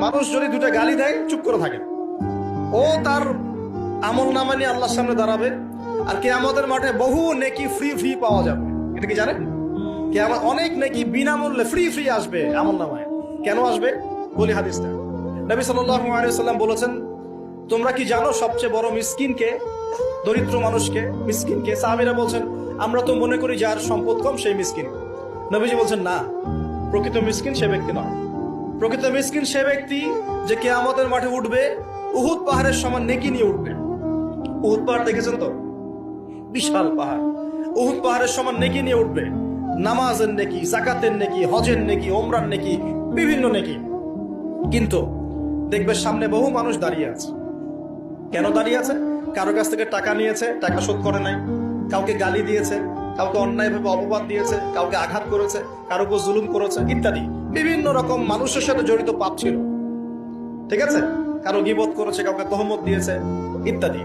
মানুষ যদি দুটা গালি দেয় চুপ করে থাকে, ও তার আমল নামা নিয়ে আল্লাহর সামনে দাঁড়াবে, আর কিয়ামতের মাঠে বহু নেকি ফ্রি ফ্রি পাওয়া যাবে। এটা কি জানেন? কিয়ামত অনেক নেকি বিনামূল্যে ফ্রি ফ্রি আসবে আমল নামায়। কেন আসবে বলি হাদিসটা। নবী সাল্লাল্লাহু আলাইহি ওয়াসাল্লাম বলেছেন, তোমরা কি জানো সবচেয়ে বড় মিসকিনকে, দরিদ্র মানুষকে, মিসকিনকে? সাহাবীরা বলছেন, আমরা তো মনে করি যার সম্পদ কম সেই মিসকিন। নবীজি বলছেন, না, প্রকৃত মিসকিন সে ব্যক্তি নয়। প্রকৃত মিসকিন সে ব্যক্তি যে কিয়ামতের মাঠে উঠবে উহুদ পাহাড়ের সমান নেকি নিয়ে উঠবে। উহুদ পাহাড় দেখেছেন তো? বিশাল পাহাড়। উহুদ পাহাড়ের সমান নেকি নিয়ে উঠবে, নামাজের নেকি, যাকাতের নেকি, হজের নেকি, ওমরার নেকি, বিভিন্ন নেকি। কিন্তু দেখবে সামনে বহু মানুষ দাঁড়িয়ে আছে। কেন দাঁড়িয়ে আছে? কারো কাছ থেকে টাকা নিয়েছে, টাকা শোধ করে নাই, কাউকে গালি দিয়েছে, কাউকে অন্যায়ভাবে অপবাদ দিয়েছে, কাউকে আঘাত করেছে, কারো উপর জুলুম করেছে ইত্যাদি। বিভিন্ন রকম মানুষের সাথে জড়িত পাপ ছিল, ঠিক আছে? কারো গীবত করেছে, কাউকে তহমত দিয়েছে ইত্যাদি।